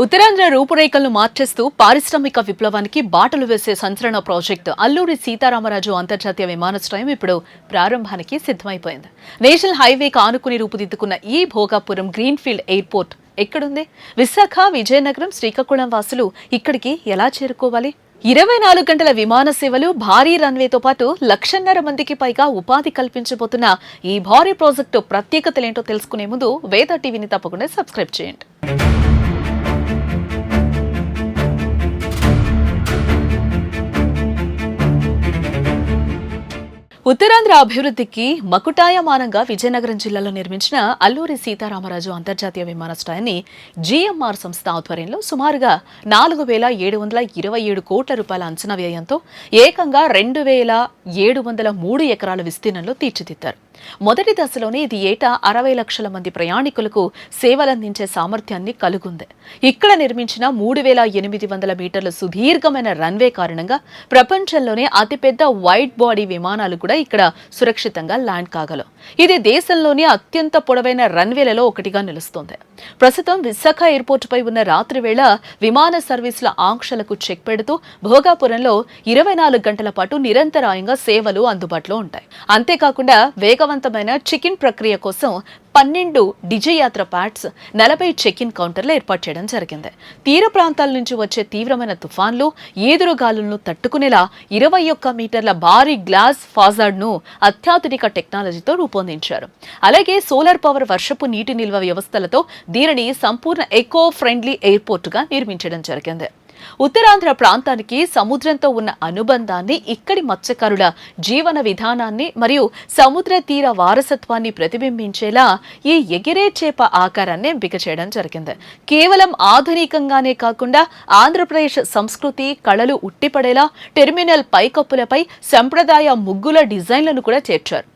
ఉత్తరాంధ్ర రూపురేఖలను మార్చేస్తూ పారిశ్రామిక విప్లవానికి బాటలు వేసే సంచలన ప్రాజెక్టు అల్లూరి సీతారామరాజు అంతర్జాతీయ విమానాశ్రయం ఇప్పుడు ప్రారంభానికి సిద్ధమైపోయింది. నేషనల్ హైవేకి ఆనుకుని రూపుదిద్దుకున్న ఈ భోగాపురం గ్రీన్ఫీల్డ్ ఎయిర్పోర్ట్ ఎక్కడుంది? విశాఖ, విజయనగరం, శ్రీకాకుళం వాసులు ఇక్కడికి ఎలా చేరుకోవాలి? 24 గంటల విమాన సేవలు, భారీ రన్వేతో పాటు 1,50,000 మందికి పైగా ఉపాధి కల్పించబోతున్న ఈ భారీ ప్రాజెక్టు ప్రత్యేకతలేంటో తెలుసుకునే ముందు వేద టీవీని తప్పకుండా సబ్స్క్రైబ్ చేయండి. ఉత్తరాంధ్ర అభివృద్ధికి మకుటాయమానంగా విజయనగరం జిల్లాలో నిర్మించిన అల్లూరి సీతారామరాజు అంతర్జాతీయ విమానాశ్రయాన్ని జీఎంఆర్ సంస్థ ఆధ్వర్యంలో సుమారుగా 4,727 కోట్ల రూపాయల అంచనా వ్యయంతో ఏకంగా 2,703 ఎకరాల విస్తీర్ణంలో తీర్చిదిద్దారు. మొదటి దశలోనే ఇది ఏటా 60 లక్షల మంది ప్రయాణికులకు సేవలందించే సామర్థ్యాన్ని కలుగుంది. ఇక్కడ నిర్మించిన 3,800 మీటర్ల సుదీర్ఘమైన రన్వే కారణంగా ప్రపంచంలోనే అతిపెద్ద వైడ్ బాడీ విమానాలు కూడా ఇక్కడ సురక్షితంగా ల్యాండ్ కాగలవు. ఇది దేశంలోనే అత్యంత పొడవైన రన్వేలలో ఒకటిగా నిలుస్తోంది. ప్రస్తుతం విశాఖ ఎయిర్పోర్టుపై ఉన్న రాత్రి వేళ విమాన సర్వీసుల ఆంక్షలకు చెక్ పెడుతూ భోగాపురంలో 24 గంటల పాటు నిరంతరాయంగా సేవలు అందుబాటులో ఉంటాయి. అంతేకాకుండా వేగవంతమైన చెక్-ఇన్ ప్రక్రియ కోసం 12 డిజియాత్ర ప్యాడ్స్, 40 చెక్-ఇన్ కౌంటర్లు ఏర్పాటు చేయడం జరిగింది. తీర ప్రాంతాల నుంచి వచ్చే తీవ్రమైన తుఫాన్లు, ఈదురుగాలులను తట్టుకునేలా 21 మీటర్ల భారీ గ్లాస్ ఫాజాడ్ను అత్యాధునిక టెక్నాలజీతో రూపొందించారు. అలాగే సోలార్ పవర్, వర్షపు నీటి నిల్వ వ్యవస్థలతో దీనిని సంపూర్ణ ఎకో ఫ్రెండ్లీ ఎయిర్పోర్టుగా నిర్మించడం జరిగింది. ఉత్తరాంధ్ర ప్రాంతానికి సముద్రంతో ఉన్న అనుబంధాన్ని, ఇక్కడి మత్స్యకారుల జీవన విధానాన్ని మరియు సముద్ర తీర వారసత్వాన్ని ప్రతిబింబించేలా ఈ ఎగిరే చేప ఆకారాన్ని ఎంపిక చేయడం జరిగింది. కేవలం ఆధునికంగానే కాకుండా ఆంధ్రప్రదేశ్ సంస్కృతి, కళలు ఉట్టిపడేలా టెర్మినల్ పైకప్పులపై సంప్రదాయ ముగ్గుల డిజైన్లను కూడా చేర్చారు.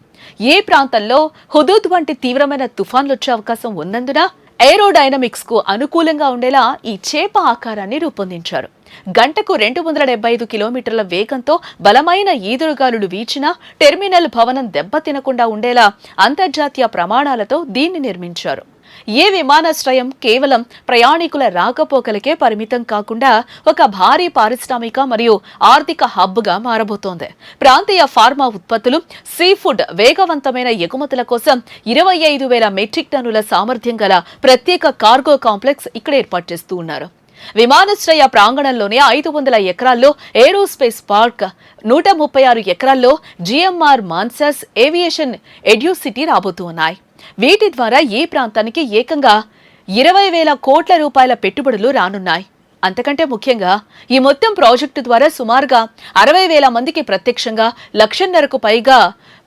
ఏ ప్రాంతంలో హుదూద్ వంటి తీవ్రమైన తుఫాన్లు వచ్చే అవకాశం ఉన్నందున ఏరోడైనమిక్స్ కు అనుకూలంగా ఉండేలా ఈ చేప ఆకారాన్ని రూపొందించారు. గంటకు 275 కిలోమీటర్ల వేగంతో బలమైన ఈదురుగాలులు వీచినా టెర్మినల్ భవనం దెబ్బతినకుండా ఉండేలా అంతర్జాతీయ ప్రమాణాలతో దీన్ని నిర్మించారు. ఏ విమానాశ్రయం కేవలం ప్రయాణికుల రాకపోకలకే పరిమితం కాకుండా ఒక భారీ పారిశ్రామిక మరియు ఆర్థిక హబ్గా మారబోతోంది. ప్రాంతీయ ఫార్మా ఉత్పత్తులు, సీ ఫుడ్, వేగవంతమైన ఎగుమతుల కోసం 25,000 మెట్రిక్ టన్నుల సామర్థ్యం గల ప్రత్యేక కార్గో కాంప్లెక్స్ ఇక్కడ ఏర్పాటు చేస్తూ ఉన్నారు. విమానాశ్రయ ప్రాంగణంలోనే 500 ఎకరాల్లో ఏరోస్పేస్ పార్క్, 136 ఎకరాల్లో జీఎంఆర్ మాన్సాస్ ఏవియేషన్ ఎడ్యూసిటీ రాబోతూ ఉన్నాయి. వీటి ద్వారా ఈ ప్రాంతానికి ఏకంగా 20,000 కోట్ల రూపాయల పెట్టుబడులు రానున్నాయి. అంతకంటే ముఖ్యంగా ఈ మొత్తం ప్రాజెక్టు ద్వారా సుమారుగా 60,000 మందికి ప్రత్యక్షంగా, 1,50,000కు పైగా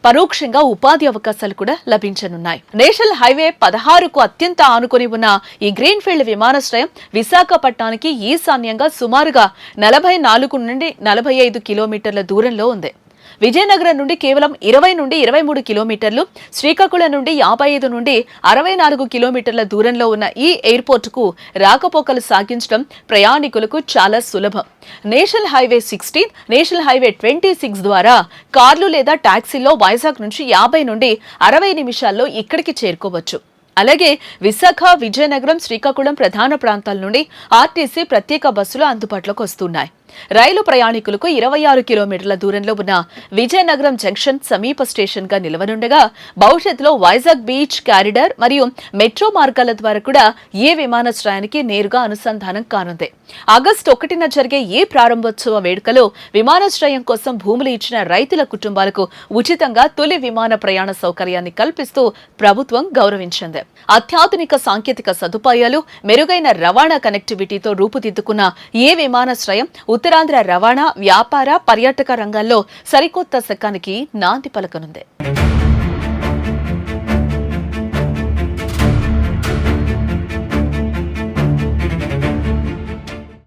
పరోక్షంగా ఉపాధి అవకాశాలు కూడా లభించనున్నాయి. నేషనల్ హైవే 16కు అత్యంత ఆనుకొని ఉన్న ఈ గ్రీన్ఫీల్డ్ విమానాశ్రయం విశాఖపట్నానికి ఈశాన్యంగా సుమారుగా 44 నుండి 45 కిలోమీటర్ల దూరంలో ఉంది. విజయనగరం నుండి కేవలం 20 నుండి 23 కిలోమీటర్లు, శ్రీకాకుళం నుండి 55 నుండి 64 కిలోమీటర్ల దూరంలో ఉన్న ఈ ఎయిర్పోర్టుకు రాకపోకలు సాగించడం ప్రయాణికులకు చాలా సులభం. నేషనల్ హైవే 16, నేషనల్ హైవే 26 ద్వారా కార్లు లేదా టాక్సీల్లో వైజాగ్ నుంచి 50 నుండి 60 నిమిషాల్లో ఇక్కడికి చేరుకోవచ్చు. అలాగే విశాఖ, విజయనగరం, శ్రీకాకుళం ప్రధాన ప్రాంతాల నుండి ఆర్టీసీ ప్రత్యేక బస్సులు అందుబాటులోకి వస్తున్నాయి. రైలు ప్రయాణికులకు 26 కిలోమీటర్ల దూరంలో ఉన్న విజయనగరం జంక్షన్ సమీప స్టేషన్ గా నిలవనుండగా భవిష్యత్తులో వైజాగ్ బీచ్ కారిడార్ మరియు మెట్రో మార్గాల ద్వారా కూడా ఏ విమానాశ్రయానికి నేరుగా అనుసంధానం కానుంది. ఆగస్టు 1న జరిగే ఈ ప్రారంభోత్సవ వేడుకలో విమానాశ్రయం కోసం భూములు ఇచ్చిన రైతుల కుటుంబాలకు ఉచితంగా తొలి విమాన ప్రయాణ సౌకర్యాన్ని కల్పిస్తూ ప్రభుత్వం గౌరవించింది. అత్యాధునిక సాంకేతిక సదుపాయాలు, మెరుగైన రవాణా కనెక్టివిటీతో రూపుదిద్దుకున్న ఏ విమానాశ్రయం ఉత్తరాంధ్ర రవాణా, వ్యాపార, పర్యాటక రంగాల్లో సరికొత్త శకానికి నాంది పలకనుంది.